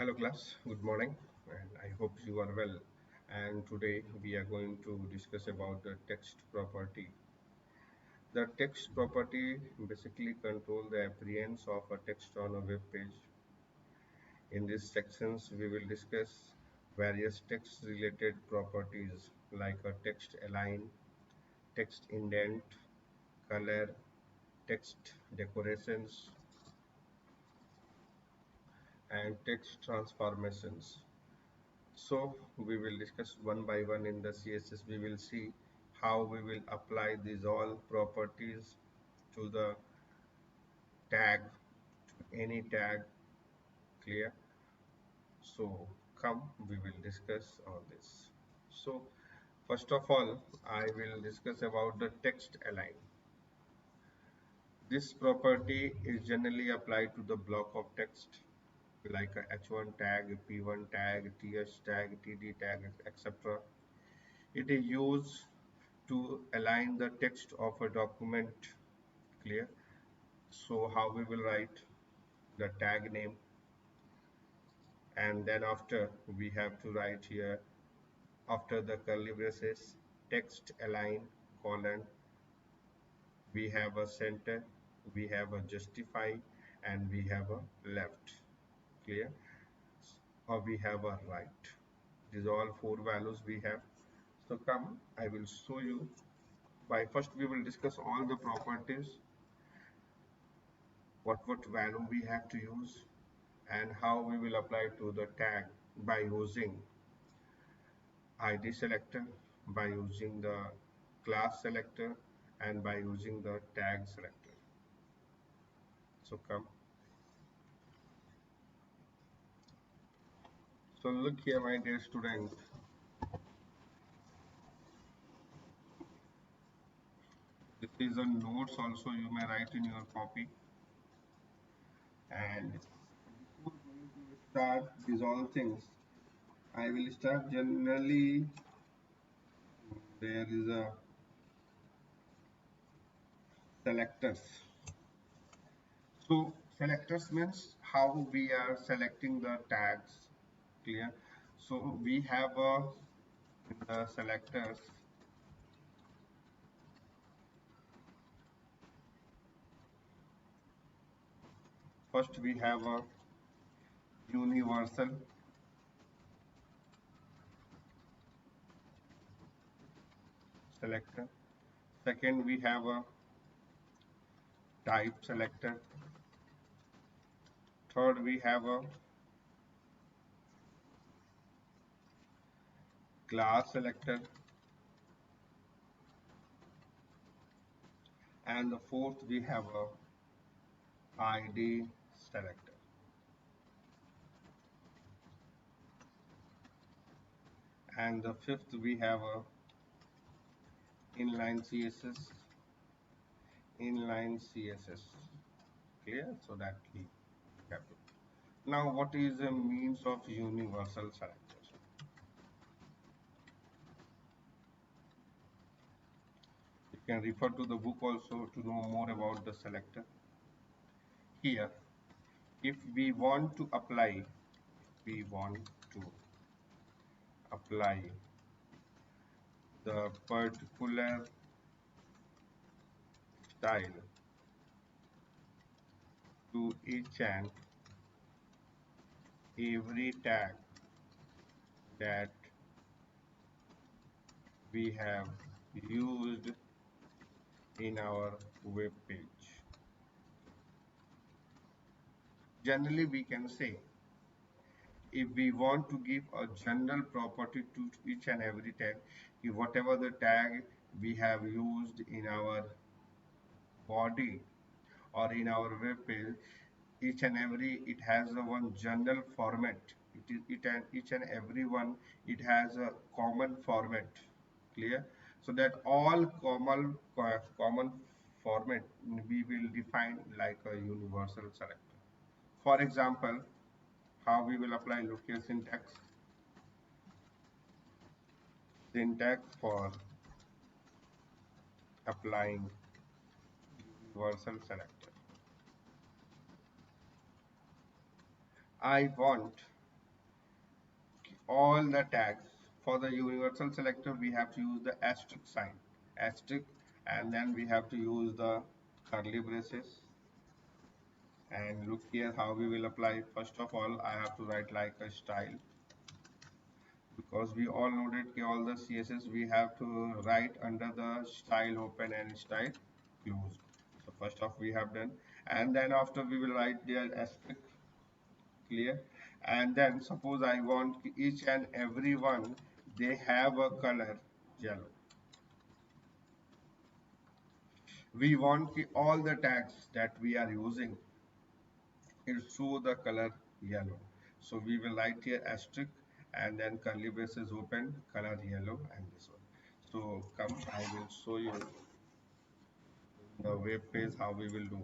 Hello class, good morning and I hope you are well. And today we are going to discuss about the text property. The text property basically control the appearance of a text on a web page. In these sections we will discuss various text related properties like a text align, text indent, color, text decorations and text transformations. So we will discuss one by one in the CSS. We will see how we will apply these all properties to the tag, to any tag. Clear? So come, we will discuss on this. So first of all, I will discuss about the text align. This property is generally applied to the block of text like a H1 tag, P1 tag, TH tag, TD tag, etc. It is used to align the text of a document. Clear? So how we will write the tag name, and then after we have to write here after the curly braces text align colon, we have a center, we have a justify, and we have a left. Clear? Or we have a right. These are all four values we have. So come, I will show you. By first we will discuss all the properties, what value we have to use, and how we will apply to the tag by using ID selector, by using the class selector, and by using the tag selector. So come. So look here, my dear student. This is a notes also you may write in your copy. And before going to start these all things, I will start generally. There is a selectors. So selectors means how we are selecting the tags. Clear? So we have in the selectors, first we have a universal selector. Second we have a type selector. Third we have a class selector. And the fourth we have a ID selector. And the fifth we have a inline CSS. Inline CSS. Clear? So that we have to. Now what is the means of universal selector? You can refer to the book also to know more about the selector. Here, if we want to apply, we want to apply the particular style to each and every tag that we have used in our web page. Generally, we can say if we want to give a general property to each and every tag, if whatever the tag we have used in our body or in our web page, each and every it has a one general format. Each and every one it has a common format. Clear? So that all common format we will define like a universal selector. For example, how we will apply, look here, syntax for applying universal selector. I want all the tags. For the universal selector, we have to use the asterisk sign, asterisk, and then we have to use the curly braces. And look here how we will apply. First of all, I have to write like a style, because we all know that all the CSS we have to write under the style open and style closed. So first off we have done, and then after we will write their asterisk, clear. And then suppose I want each and every one, they have a color yellow. We want all the tags that we are using is show the color yellow. So we will write here asterisk and then curly braces open, color yellow, and this one. So come, I will show you the web page how we will do.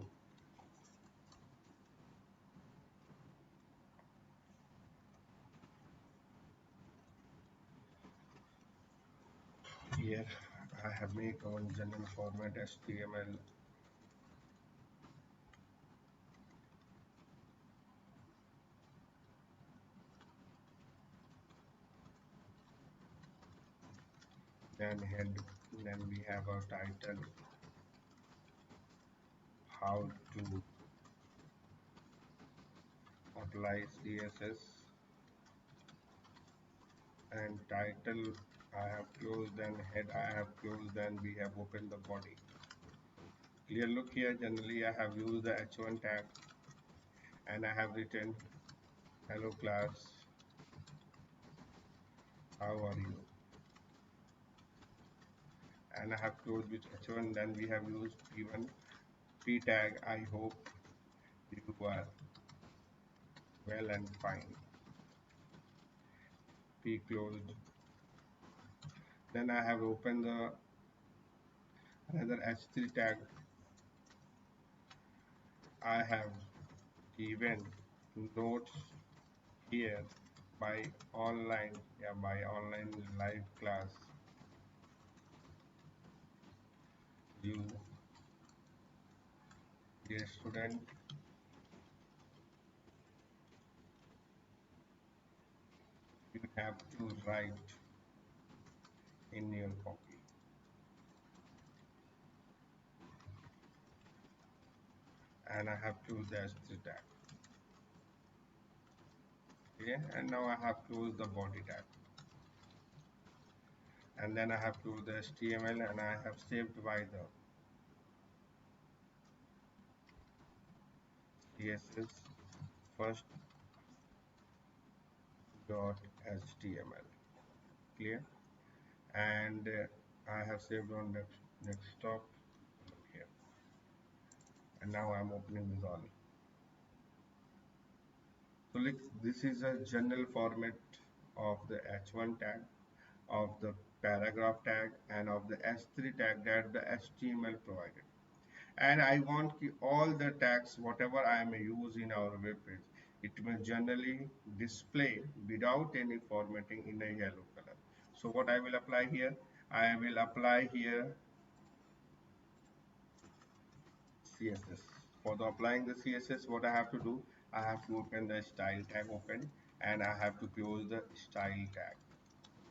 Here I have made one general format HTML, then head, then we have a title, how to apply CSS, and title I have closed, then head I have closed, then we have opened the body. Clear, look here, generally I have used the h1 tag and I have written hello class, how are you, and I have closed with h1. Then we have used p1 p tag, I hope you are well and fine, p closed. Then I have opened the another h3 tag, I have given notes here by online, yeah, by online live class, you dear student, you have to write in your copy. And I have closed the h3 tag. Okay, and now I have closed the body tag, and then I have closed the HTML and I have saved by the CSS first dot HTML, clear. And I have saved on the desktop, look here, and now I'm opening this all. So like this is a general format of the h1 tag, of the paragraph tag, and of the h3 tag that the HTML provided. And I want all the tags whatever I may use in our web page, it may generally display without any formatting in a yellow color. So what I will apply here, I will apply here CSS. For the applying the CSS, what I have to do, I have to open the style tag open, and I have to close the style tag.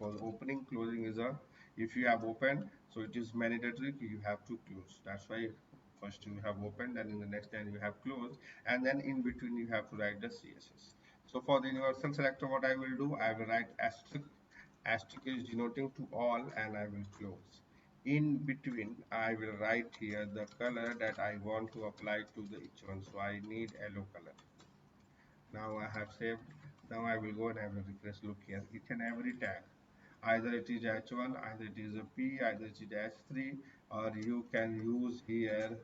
For opening closing is a, if you have opened, so it is mandatory you have to close. That's why first you have opened and in the next time you have closed, and then in between you have to write the CSS. So for the universal selector, what I will do, I will write asterisk. Asterisk is denoting to all, and I will close. In between I will write here the color that I want to apply to the each one, so I need yellow color. Now I have saved. Now I will go and I will refresh. Look here, each and every tag, either it is h1, either it is a p, either it is h3, or you can use here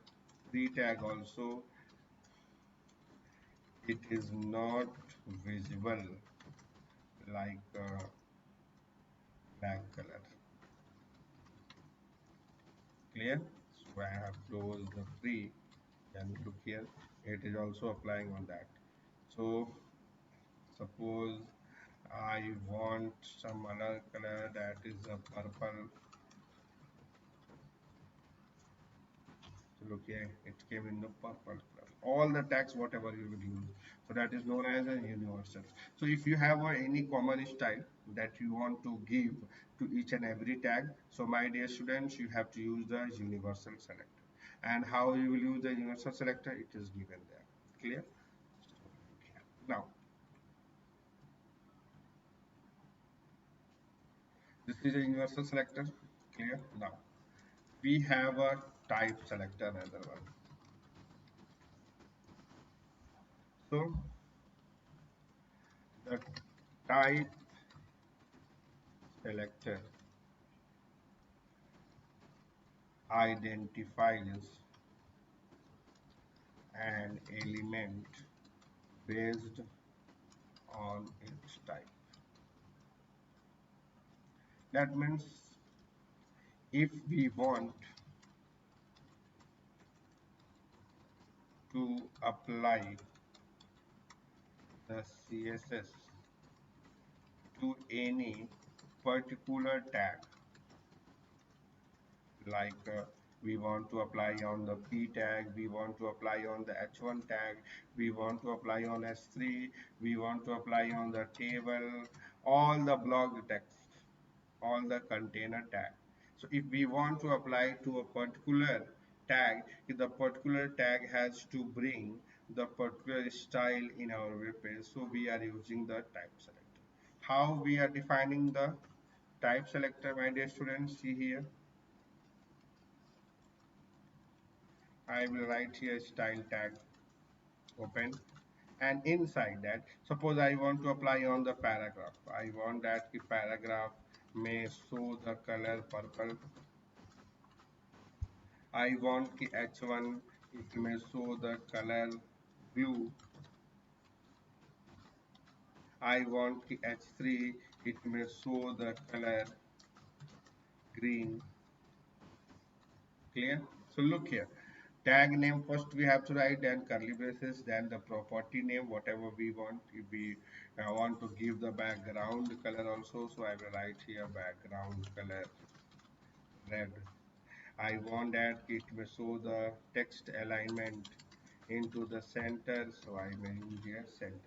pre tag also, it is not visible like black color, clear. So I have closed the pre, and look here, it is also applying on that. So suppose I want some other color, that is a purple. So look here, it came in the purple color. all the tags whatever you will use. So that is known as a universal. So if you have any common style that you want to give to each and every tag, so my dear students, you have to use the universal selector. And how you will use the universal selector, it is given there. Clear? Now, this is a universal selector. Clear? Now, we have a type selector, another one. So, the type selector identifies an element based on its type. That means if we want to apply the CSS to any particular tag, like we want to apply on the P tag, we want to apply on the H1 tag, we want to apply on S3, we want to apply on the table, all the blog text, all the container tag. So if we want to apply to a particular tag, if the particular tag has to bring the particular style in our web page, so we are using the type selector. How we are defining the type selector, my dear students? See here, I will write here style tag, open, and inside that, suppose I want to apply on the paragraph. I want that the paragraph may show the color purple. I want the H1, it may show the color blue. I want the H3, it may show the color green. Clear? So look here. Tag name first we have to write, then curly braces, then the property name, whatever we want. If we want to give the background color also, so I will write here background color red. I want that it may show the text alignment into the center, so I may use here center.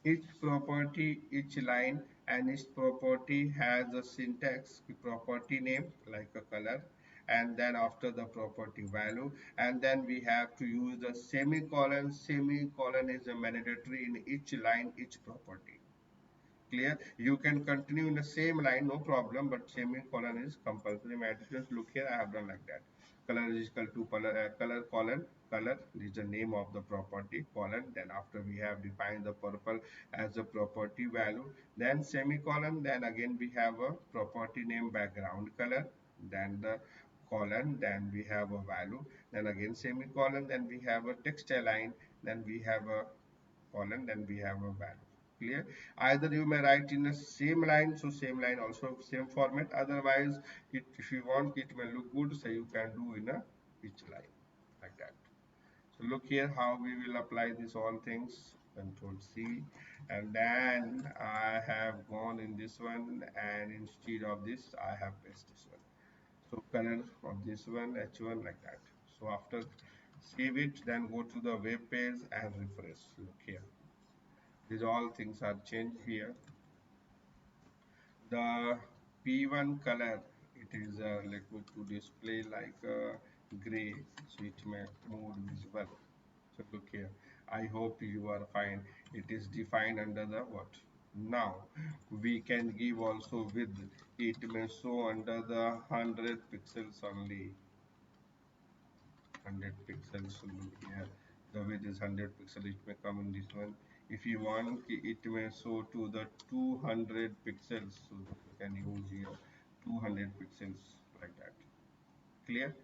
Each property, each line and each property has a syntax, the property name like a color, and then after the property value, and then we have to use the semicolon. Semicolon is a mandatory in each line, each property. Clear? You can continue in the same line, no problem, but semicolon is compulsory. My students, look here, I have done like that. Color is equal to color colon, color is the name of the property, colon. Then after we have defined the purple as a property value, then semicolon, then again we have a property name background color, then the colon, then we have a value, then again semicolon, then we have a text align, then we have a colon, then we have a value. Clear? Either you may write in the same line, so same line also same format. Otherwise, if you want it may look good, so you can do in a each line like that. So look here how we will apply these all things. Control C, and then I have gone in this one, and instead of this, I have pasted this one. So color of this one, H1 like that. So after save it, then go to the web page and refresh. Look here. These all things are changed here. The P1 color, it is let me to display like gray, so it may more visible. So look here. I hope you are fine. It is defined under the what? Now we can give also width. It may show under the 100 pixels only. 100 pixels, so look here, the width is 100 pixels, it may come in this one. If you want, it may show to the 200 pixels, so you can use here 200 pixels like that. Clear?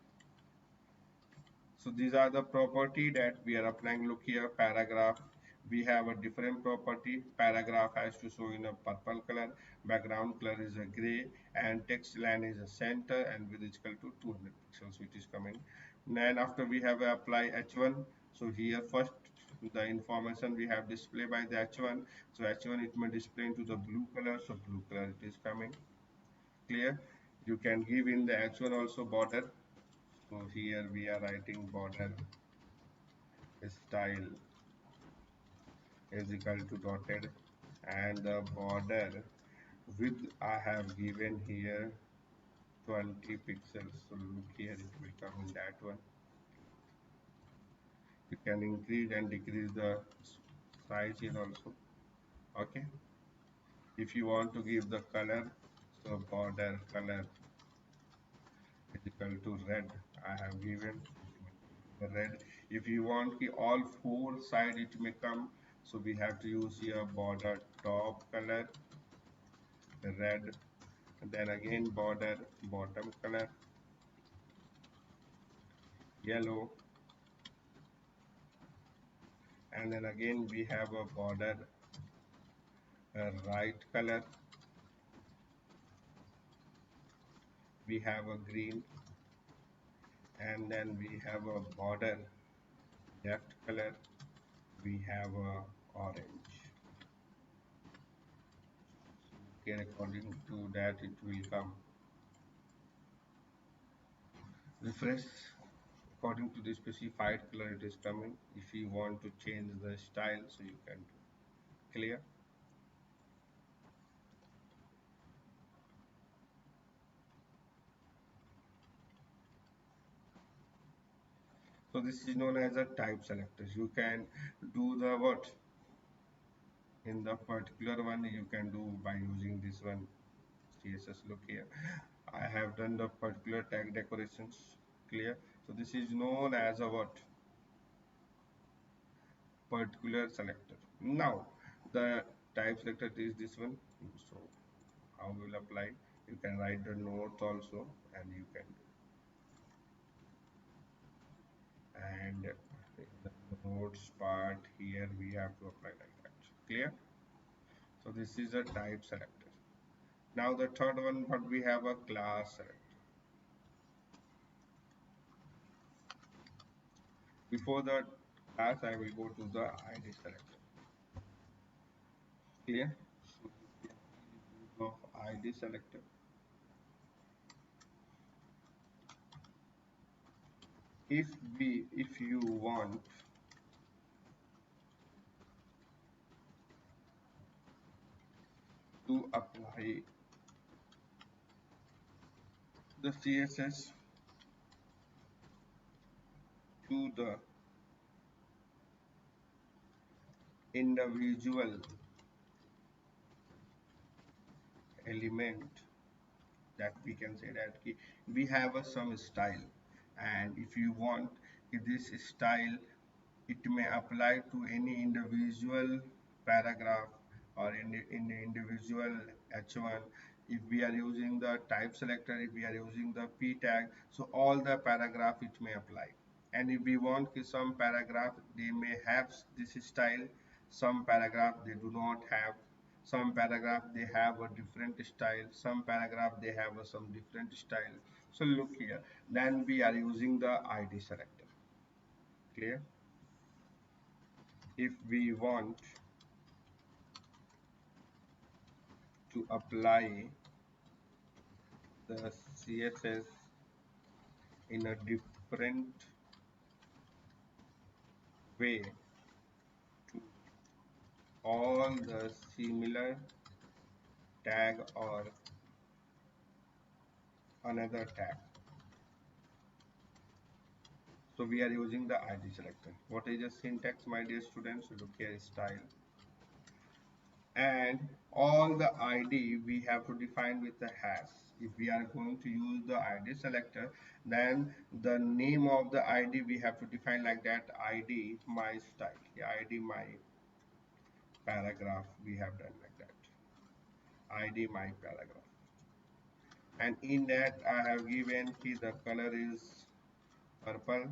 So these are the property that we are applying. Look here, paragraph. We have a different property. Paragraph has to show in a purple color. Background color is a gray, and text line is a center, and width is equal to 200 pixels, which is coming. Then after we have apply H1. So here first the information we have display by the H1. So H1 it may display into the blue color. So blue color it is coming. Clear? You can give in the H1 also border. So here we are writing border style is equal to dotted, and the border width I have given here 20 pixels. So look here, it will come in that one. You can increase and decrease the size here also. Okay. If you want to give the color, so border color is equal to red. I have given the red. If you want the all four side it may come, so we have to use here border top color red, and then again border bottom color yellow, and then again we have a border right color, we have a green, and then we have a border left color, we have a orange. Okay, according to that it will come. Refresh according to the specified color it is coming. If you want to change the style, so you can do. Clear? So this is known as a type selector. You can do the what in the particular one you can do by using this one CSS. Look here, I have done the particular tag decorations. Clear? So this is known as a what particular selector. Now the type selector is this one. So how we will apply? You can write the note also, and you can do. And in the notes part here we have to apply like that. Clear? So this is a type selector. Now the third one, but we have a class selector. Before the class I will go to the ID selector. Clear? So use of ID selector. If you want to apply the CSS to the individual element, that we can say that we have some style, and if you want this style it may apply to any individual paragraph or in the individual h1. If we are using the type selector, if we are using the p tag, so all the paragraph it may apply. And if we want some paragraph they may have this style, some paragraph they do not have, some paragraph they have a different style, some paragraph they have some different style. So look here, then we are using the id selector. Clear? If we want to apply the CSS in a different way to all the similar tag or another tag, so we are using the id selector. What is the syntax, my dear students? Look here, style, and all the id we have to define with the hash. If we are going to use the id selector, then the name of the id we have to define like that, id my style, id my paragraph, we have done like that, id my paragraph. And in that I have given the color is purple.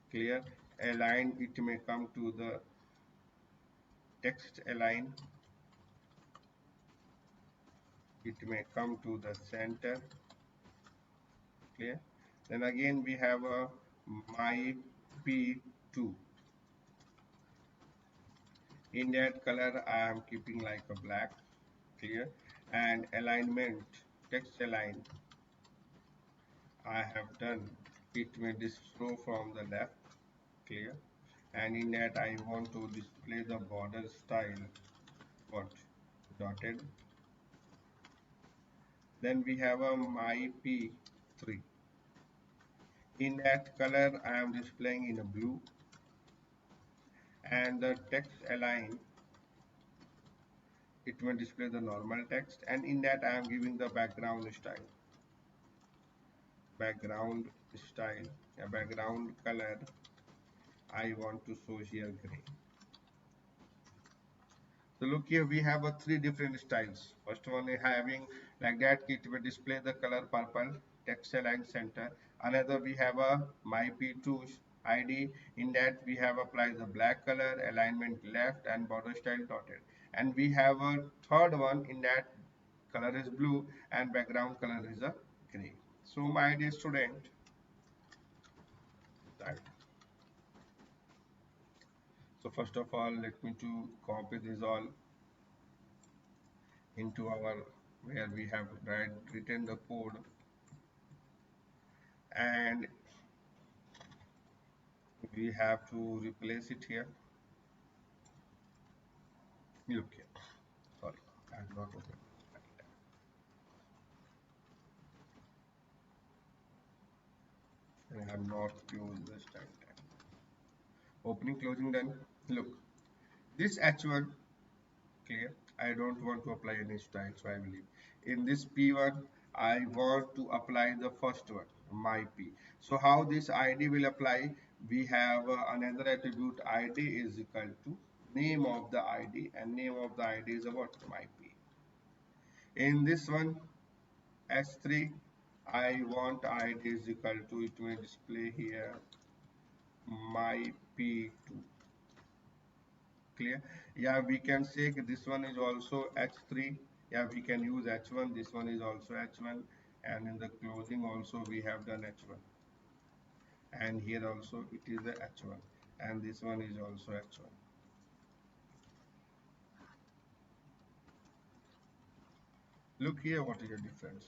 Clear? Align, it may come to the text align, it may come to the center. Clear? Then again we have a my p2. In that color I am keeping like a black. Clear? And alignment, text align, I have done, it may this flow from the left. clear. And in that I want to display the border style, what, dotted. Then we have a my p3. In that color I am displaying in a blue, and the text align, it will display the normal text, and in that I am giving the background style, a background color I want to show here gray. So look here, we have a three different styles. First one is having like that, it will display the color purple, text align center. Another we have a my p2 id. In that we have applied the black color, alignment left, and border style dotted. And we have a third one, in that color is blue and background color is a gray. So my dear student, right. So first of all, let me to copy this all into our, where we have written the code, and we have to replace it here. Look here, sorry, I have not opened and I have not used the style tag. Opening, closing, done. Look, this h1, clear, I don't want to apply any style, so I will leave. In this p1 I want to apply the first one, my p. So how this id will apply, we have another attribute, id is equal to name of the id, and name of the id is about my p. In this one s3, I want id is equal to, it will display here my p2. Clear? Yeah, we can say this one is also h3. Yeah, we can use h1. This one is also h1, and in the closing also we have done h1, and here also it is the h1, and this one is also h1. Look here, what is the difference?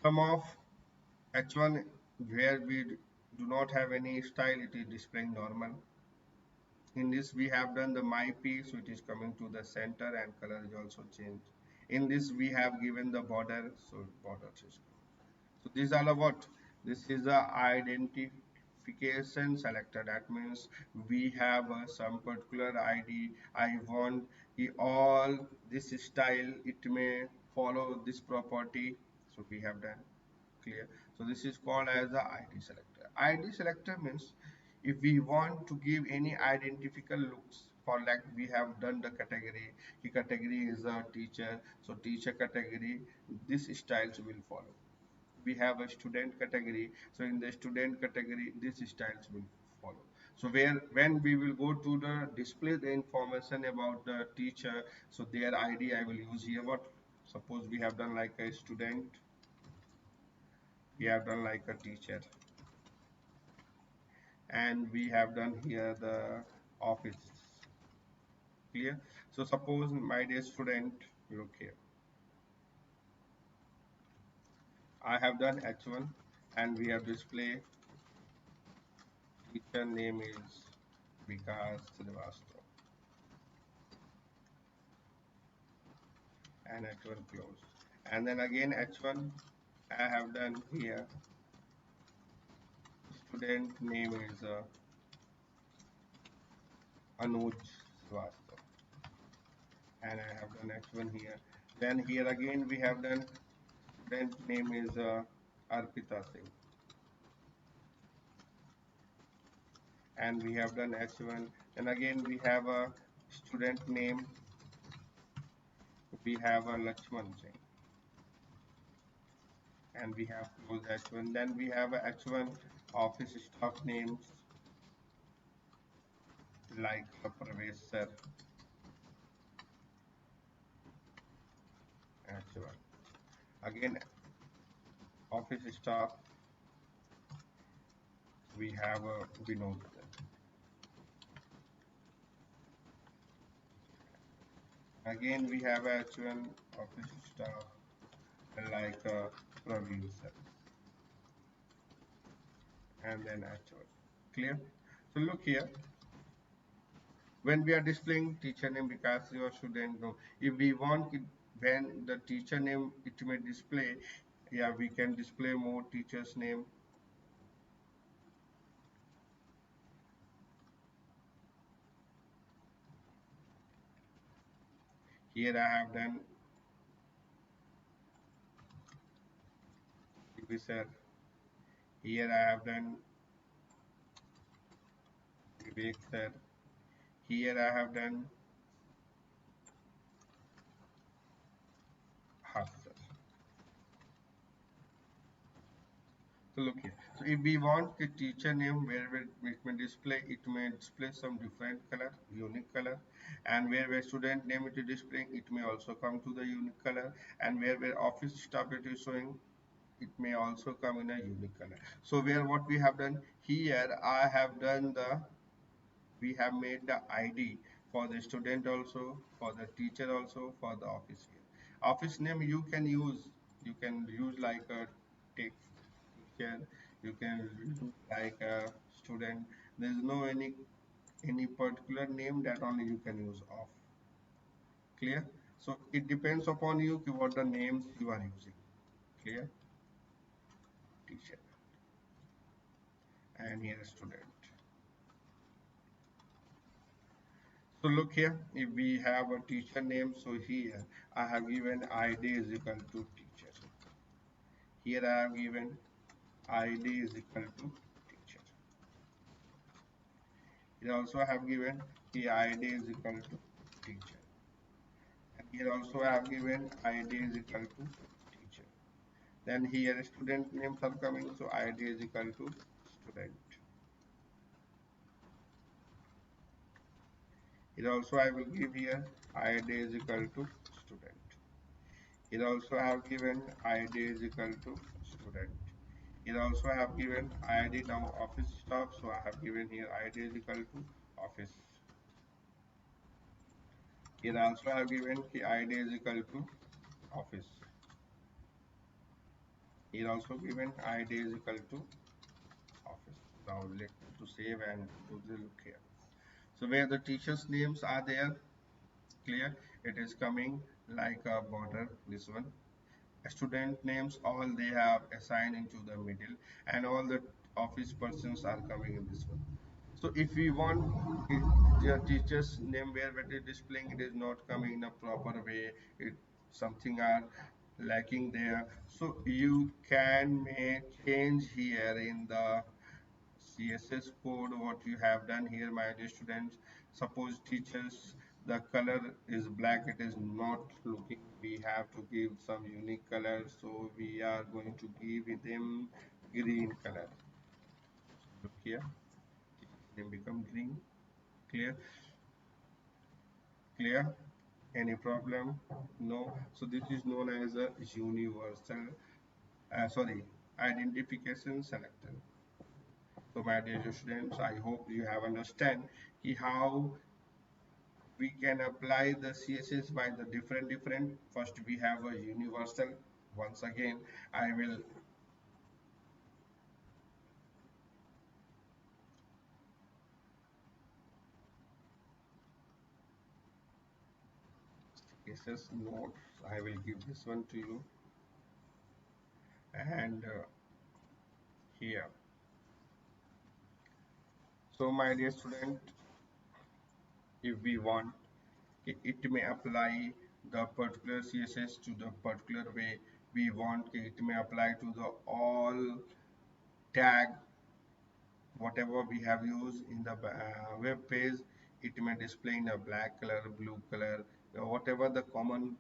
Some of h1, where we do not have any style, it is displaying normal. In this we have done the my p, so it is coming to the center, and color is also changed. In this we have given the border, so border is. So these are the what? This is the identification selector. That means we have some particular ID. I want all this style. It may follow this property. So we have done, clear. So this is called as the ID selector. ID selector means if we want to give any identifiable looks, for like we have done the category. The category is a teacher. So teacher category, this styles will follow. We have a student category, so in the student category these styles will follow. So where when we will go to the display the information about the teacher, so their id I will use here. What, suppose we have done like a student, we have done like a teacher, and we have done here the office. Clear? So suppose my dear student, look here, I have done h1, and we have display teacher name is Vikas Srivastava, and h1 close. And then again h1 I have done here, student name is Anuj Srivastava, and I have done h1 here. Then here again we have done student name is Arpita Singh, and we have done h1. And again we have a student name, we have a Lakshman Singh, and we have closed h1. Then we have a h1 office staff names like Pravesh sir, h1. Again office staff, we have a Vinod. Again we have H1 office staff like Praveen sir. and then HOD. Clear? So look here, when we are displaying teacher name, because your student know, if we want it, when the teacher name it may display, yeah, we can display more teachers name. Here I have done Vivek. Here I have done Vivek sir. Here I have done Harsh sir. So look here. So if we want the teacher name where it may display, it may display some different color, unique color, and where student name it is displaying, it may also come to the unique color, and where office staff it is showing, it may also come in a unique color. So where what we have done here, I have done the, we have made the ID for the student also, for the teacher also, for the office here. Office name you can use like a take teacher, you can use like a student. There's no any particular name that only you can use of. Clear? So it depends upon you what the names you are using. Clear? Teacher and here student. So look here, if we have a teacher name, so here I have given id is equal to teacher. Here I have given id is equal to teacher. Here also I have given the id is equal to teacher. And here also I have given id is equal to teacher. Then here student names are coming, so id is equal to student. Here also I will give here id is equal to student. Here also I have given id is equal to student. Here also I have given id now office staff, so I have given here id is equal to office. Here also I have given the id is equal to office. Here also given id is equal to office. Now let me to save and do the look here. So where the teachers names are there, clear, it is coming like a border, this one. Student names all they have assigned into the middle, and all the office persons are coming in this one. So if we want their teacher's name where it is displaying, it is not coming in a proper way, it something are lacking there, so you can make change here in the CSS code. What you have done here, my dear students, suppose teachers the color is black, it is not looking, we have to give some unique color, so we are going to give them green color. Look here, name become green. Clear? Clear? Any problem? No. So this is known as a universal sorry, identification selector. So my dear students, I hope you have understand how we can apply the CSS by the different. First we have a universal. Once again, I will CSS notes. I will give this one to you, and here. So my dear student, if we want, it may apply the particular CSS to the particular way we want. It may apply to the all tag whatever we have used in the web page. It may display in a black color, blue color, whatever the common,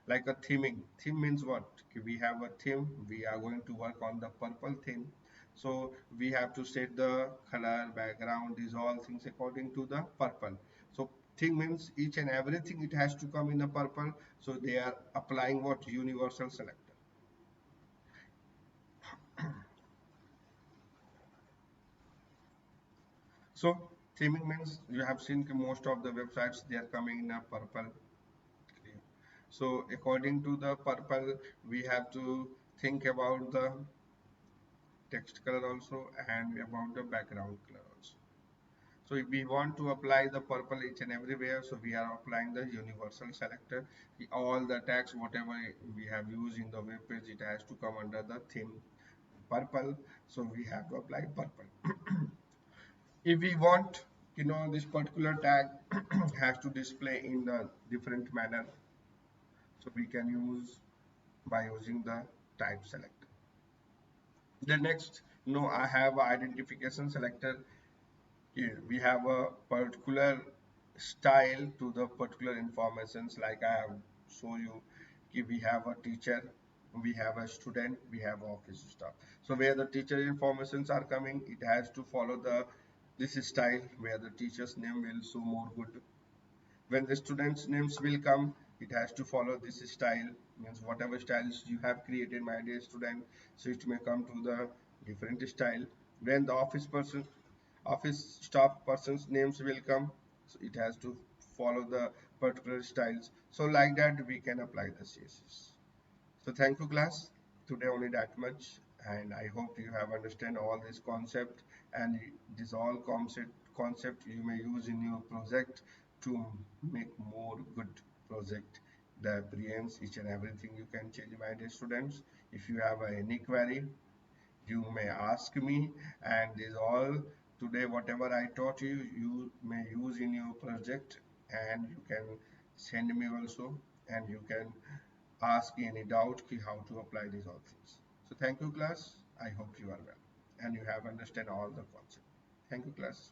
like a theming. Theme means what? We have a theme, we are going to work on the purple theme, so we have to set the color, background, these all things according to the purple. So theme means each and everything it has to come in a purple, so they are applying what? Universal selector. So theming means you have seen most of the websites they are coming in a purple. So according to the purple, we have to think about the text color also, and about the background color also. So if we want to apply the purple each and everywhere, so we are applying the universal selector. All the tags whatever we have used in the web page, it has to come under the theme purple, so we have to apply purple. If we want, this particular tag has to display in the different manner, so we can use by using the type selector. The next, I have identification selector. Here we have a particular style to the particular informations, like I have show you. We have a teacher, we have a student, we have office staff. So where the teacher informations are coming, it has to follow the this style where the teacher's name will show more good. When the students names will come, it has to follow this style, means whatever styles you have created, my dear student, so it may come to the different style. When the office staff person's names will come, so it has to follow the particular styles. So like that we can apply the CSS. So thank you class, today only that much, and I hope you have understand all this concept, and this all concept you may use in your project to make more good project. The brains, each and everything you can change, my dear students. If you have any query, you may ask me, and this all today whatever I taught you, you may use in your project, and you can send me also, and you can ask any doubt how to apply these all things. So thank you class, I hope you are well and you have understand all the concept. Thank you class.